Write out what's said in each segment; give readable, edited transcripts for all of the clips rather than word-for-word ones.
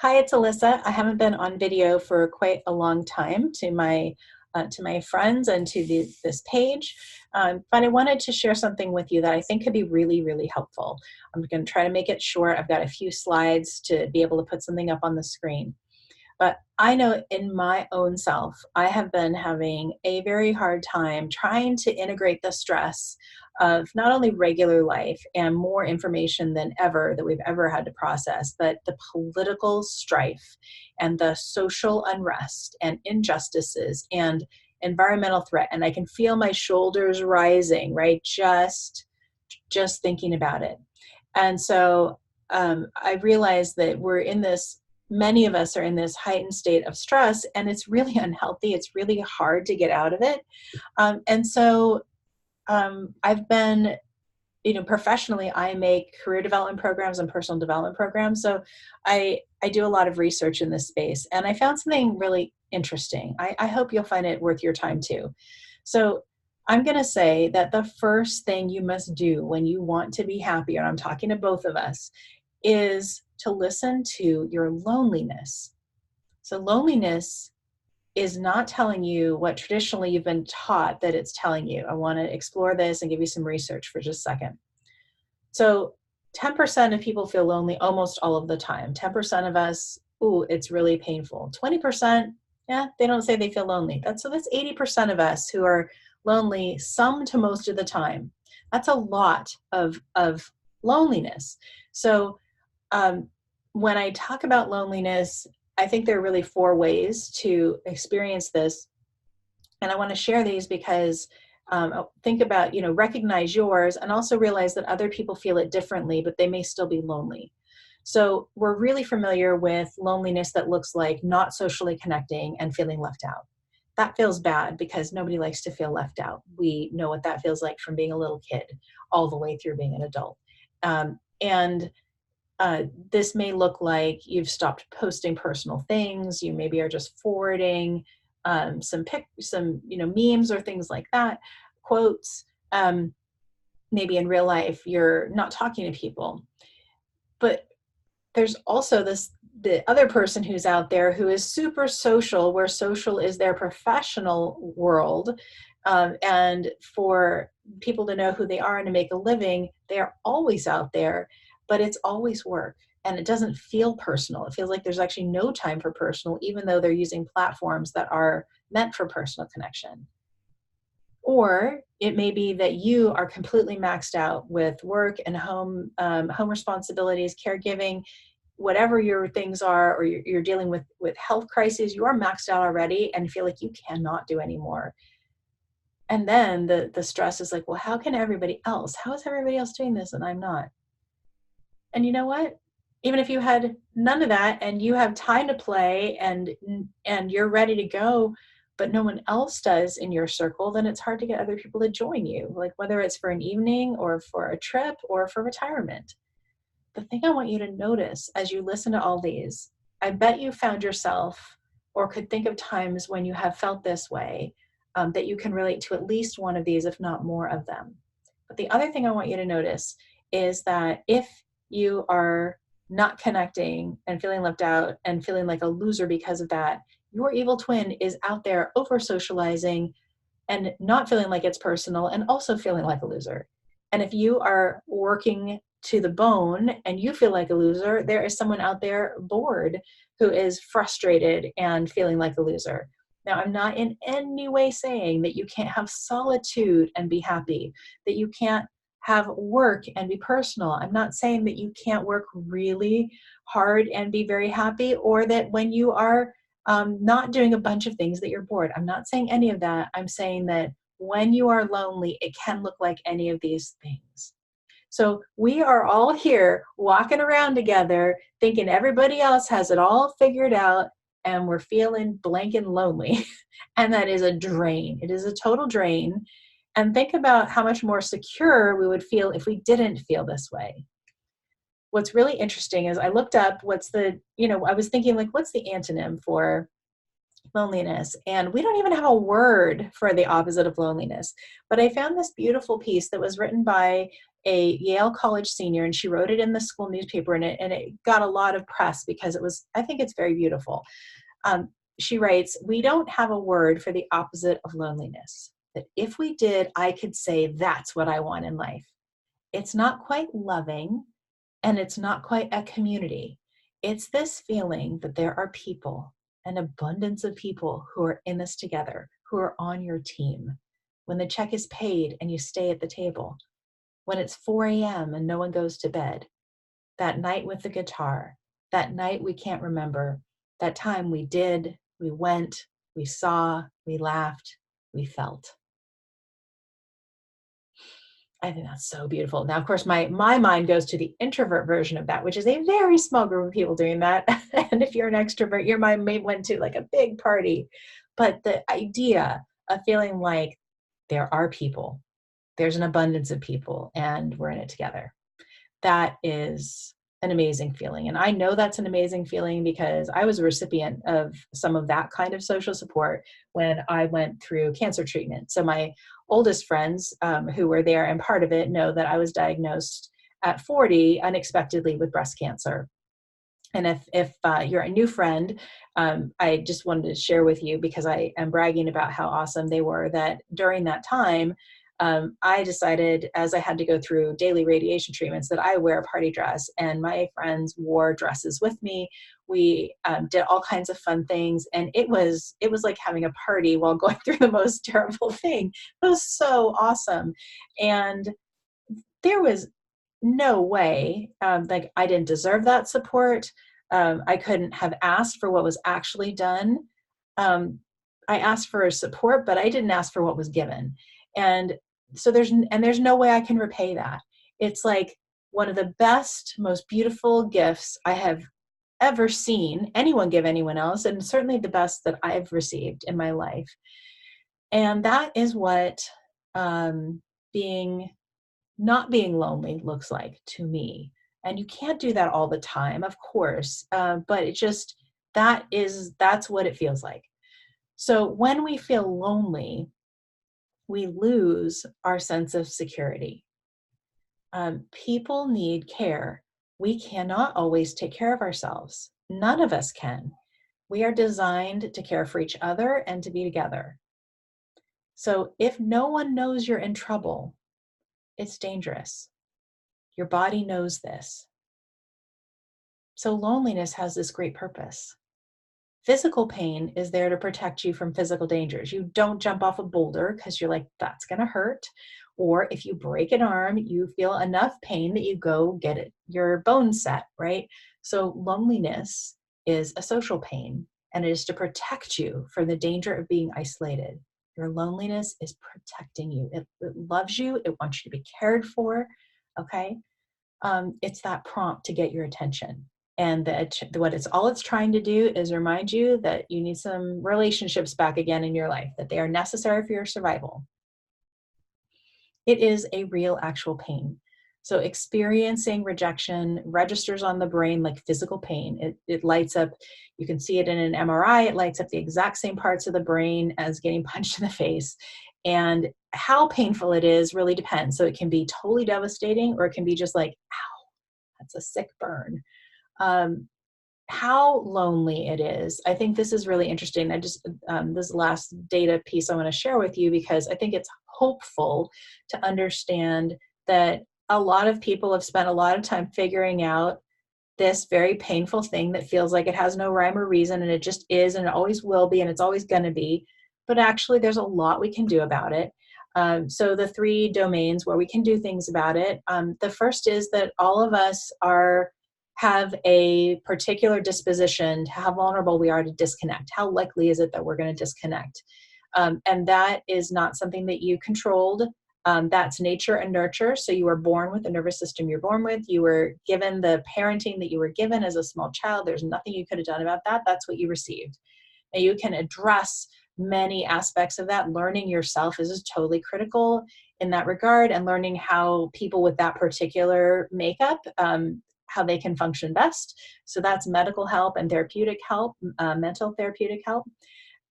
Hi, it's Alyssa. I haven't been on video for quite a long time to my friends and to this page, but I wanted to share something with you that I think could be really, really helpful. I'm going to try to make it short. I've got a few slides to be able to put something up on the screen. But I know in my own self, I have been having a very hard time trying to integrate the stress of not only regular life and more information than ever that we've ever had to process, but the political strife and the social unrest and injustices and environmental threat. And I can feel my shoulders rising, right? Just thinking about it. And so I realized that many of us are in this heightened state of stress, and it's really unhealthy. It's really hard to get out of it. I've been, professionally, I make career development programs and personal development programs. So I do a lot of research in this space, and I found something really interesting. I hope you'll find it worth your time too. So I'm going to say that the first thing you must do when you want to be happy, and I'm talking to both of us, is to listen to your loneliness. So loneliness is not telling you what traditionally you've been taught that it's telling you. I want to explore this and give you some research for just a second. So 10% of people feel lonely almost all of the time. 10% of us, it's really painful. 20%, yeah, they don't say they feel lonely. That's 80% of us who are lonely some to most of the time. That's a lot of loneliness. So when I talk about loneliness, I think there are really four ways to experience this. And I want to share these because think about, recognize yours and also realize that other people feel it differently, but they may still be lonely. So we're really familiar with loneliness that looks like not socially connecting and feeling left out. That feels bad because nobody likes to feel left out. We know what that feels like from being a little kid all the way through being an adult. This may look like you've stopped posting personal things. You maybe are just forwarding some memes or things like that, quotes. Maybe in real life you're not talking to people. But there's also the other person who's out there who is super social, where social is their professional world. And for people to know who they are and to make a living, they are always out there, but it's always work. And it doesn't feel personal. It feels like there's actually no time for personal, even though they're using platforms that are meant for personal connection. Or it may be that you are completely maxed out with work and home responsibilities, caregiving, whatever your things are, or you're dealing with health crises. You are maxed out already and feel like you cannot do anymore. And then the stress is like, well, how is everybody else doing this and I'm not? And you know what? Even if you had none of that and you have time to play and you're ready to go, but no one else does in your circle, then it's hard to get other people to join you, like whether it's for an evening or for a trip or for retirement. The thing I want you to notice as you listen to all these, I bet you found yourself or could think of times when you have felt this way, that you can relate to at least one of these, if not more of them. But the other thing I want you to notice is that if you are not connecting and feeling left out and feeling like a loser because of that, your evil twin is out there over socializing and not feeling like it's personal and also feeling like a loser. And if you are working to the bone and you feel like a loser, there is someone out there bored who is frustrated and feeling like a loser. Now, I'm not in any way saying that you can't have solitude and be happy, that you can't have work and be personal. I'm not saying that you can't work really hard and be very happy, or that when you are not doing a bunch of things that you're bored. I'm not saying any of that. I'm saying that when you are lonely, it can look like any of these things. So we are all here walking around together thinking everybody else has it all figured out, and we're feeling blank and lonely. And that is a drain. It is a total drain. And think about how much more secure we would feel if we didn't feel this way. What's really interesting is I looked up I was thinking, like, what's the antonym for loneliness? And we don't even have a word for the opposite of loneliness. But I found this beautiful piece that was written by a Yale College senior, and she wrote it in the school newspaper, and it got a lot of press because I think it's very beautiful. She writes, "We don't have a word for the opposite of loneliness. That if we did, I could say that's what I want in life. It's not quite loving, and it's not quite a community. It's this feeling that there are people, an abundance of people who are in this together, who are on your team. When the check is paid and you stay at the table, when it's 4 a.m. and no one goes to bed, that night with the guitar, that night we can't remember, that time we did, we went, we saw, we laughed, we felt." I think that's so beautiful. Now, of course, my mind goes to the introvert version of that, which is a very small group of people doing that. And if you're an extrovert, your mind may went to like a big party. But the idea of feeling like there are people, there's an abundance of people, and we're in it together. That is an amazing feeling. And I know that's an amazing feeling because I was a recipient of some of that kind of social support when I went through cancer treatment. So my oldest friends who were there and part of it know that I was diagnosed at 40 unexpectedly with breast cancer. And if you're a new friend, I just wanted to share with you, because I am bragging about how awesome they were, that during that time, I decided, as I had to go through daily radiation treatments, that I wear a party dress, and my friends wore dresses with me. We did all kinds of fun things, and it was like having a party while going through the most terrible thing. It was so awesome. And there was no way, like, I didn't deserve that support. I couldn't have asked for what was actually done. Um, I asked for support, but I didn't ask for what was given. And so there's no way I can repay that. It's like one of the best, most beautiful gifts I have ever seen anyone give anyone else, and certainly the best that I've received in my life. And that is what being not being lonely looks like to me. And you can't do that all the time, of course, but it just, that's what it feels like. So when we feel lonely, we lose our sense of security. People need care. We cannot always take care of ourselves. None of us can. We are designed to care for each other and to be together. So if no one knows you're in trouble, it's dangerous. Your body knows this. So loneliness has this great purpose. Physical pain is there to protect you from physical dangers. You don't jump off a boulder because you're like, that's going to hurt. Or if you break an arm, you feel enough pain that you go get it, your bones set, right? So loneliness is a social pain, and it is to protect you from the danger of being isolated. Your loneliness is protecting you. It loves you. It wants you to be cared for. Okay. It's that prompt to get your attention. And what it's trying to do is remind you that you need some relationships back again in your life, that they are necessary for your survival. It is a real, actual pain. So experiencing rejection registers on the brain like physical pain. It lights up, you can see it in an MRI, it lights up the exact same parts of the brain as getting punched in the face. And how painful it is really depends. So it can be totally devastating, or it can be just like, ow, that's a sick burn. How lonely it is. I think this is really interesting. This last data piece I want to share with you, because I think it's hopeful to understand that a lot of people have spent a lot of time figuring out this very painful thing that feels like it has no rhyme or reason, and it just is, and it always will be, and it's always going to be. But actually, there's a lot we can do about it. So the 3 domains where we can do things about it. The first is that all of us have a particular disposition to how vulnerable we are to disconnect. How likely is it that we're going to disconnect? And that is not something that you controlled. That's nature and nurture. So you were born with the nervous system you're born with. You were given the parenting that you were given as a small child. There's nothing you could have done about that. That's what you received. And you can address many aspects of that. Learning yourself is totally critical in that regard, and learning how people with that particular makeup, how they can function best. So that's medical help and therapeutic help, mental therapeutic help.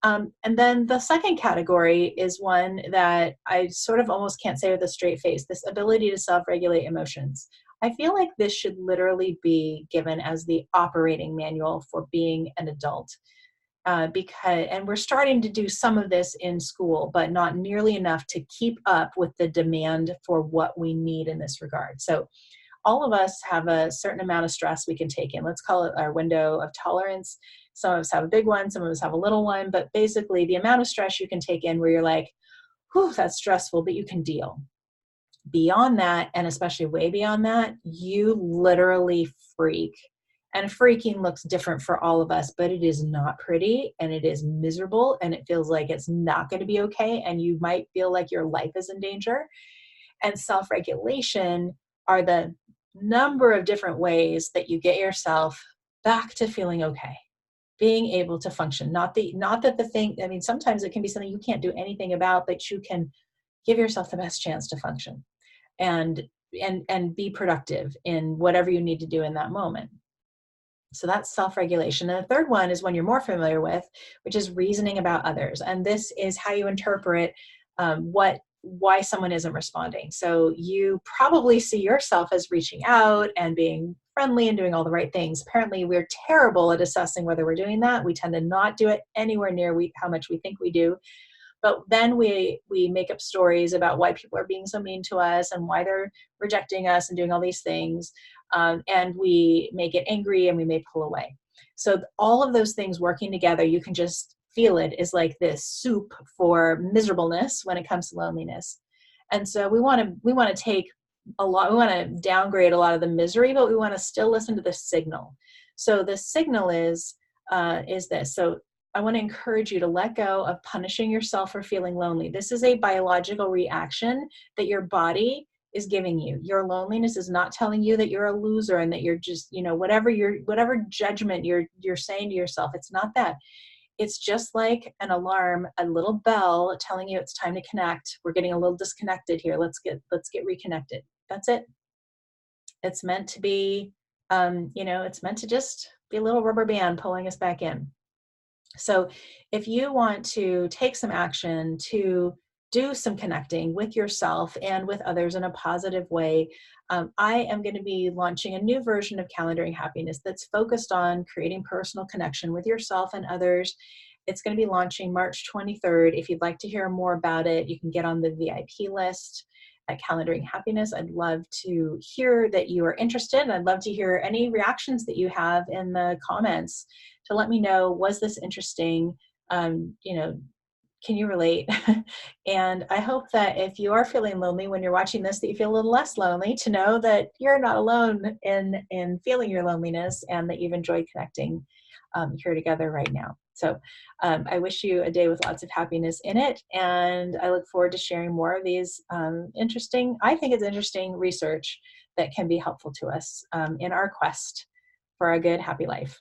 And then the second category is one that I sort of almost can't say with a straight face, this ability to self-regulate emotions. I feel like this should literally be given as the operating manual for being an adult. Because, and we're starting to do some of this in school, but not nearly enough to keep up with the demand for what we need in this regard. So all of us have a certain amount of stress we can take in. Let's call it our window of tolerance. Some of us have a big one, some of us have a little one, but basically the amount of stress you can take in where you're like, whew, that's stressful, but you can deal. Beyond that, and especially way beyond that, you literally freak. And freaking looks different for all of us, but it is not pretty and it is miserable and it feels like it's not going to be okay. And you might feel like your life is in danger. And self-regulation are the number of different ways that you get yourself back to feeling okay, being able to function. Not that the thing, I mean, sometimes it can be something you can't do anything about, but you can give yourself the best chance to function and and be productive in whatever you need to do in that moment. So that's self-regulation. And the third one is one you're more familiar with, which is reasoning about others. And this is how you interpret why someone isn't responding. So you probably see yourself as reaching out and being friendly and doing all the right things. Apparently, we're terrible at assessing whether we're doing that. We tend to not do it anywhere near how much we think we do. But then we make up stories about why people are being so mean to us and why they're rejecting us and doing all these things. And we may get angry and we may pull away. So all of those things working together, you can just feel it, is like this soup for miserableness when it comes to loneliness. And so we want to take a lot, we want to downgrade a lot of the misery, but we want to still listen to the signal. So the signal is this. So I want to encourage you to let go of punishing yourself for feeling lonely. This is a biological reaction that your body is giving you. Your loneliness is not telling you that you're a loser and that you're just, whatever judgment you're saying to yourself. It's not that. It's just like an alarm, a little bell telling you it's time to connect. We're getting a little disconnected here. Let's get reconnected. That's it. It's meant to be, it's meant to just be a little rubber band pulling us back in. So if you want to take some action to do some connecting with yourself and with others in a positive way, I am going to be launching a new version of Calendaring Happiness that's focused on creating personal connection with yourself and others. It's going to be launching March 23rd. If you'd like to hear more about it, you can get on the VIP list at Calendaring Happiness. I'd love to hear that you are interested. I'd love to hear any reactions that you have in the comments to let me know, was this interesting? Can you relate? And I hope that if you are feeling lonely when you're watching this, that you feel a little less lonely, to know that you're not alone in feeling your loneliness and that you've enjoyed connecting here together right now. So I wish you a day with lots of happiness in it. And I look forward to sharing more of these I think it's interesting research that can be helpful to us in our quest for a good, happy life.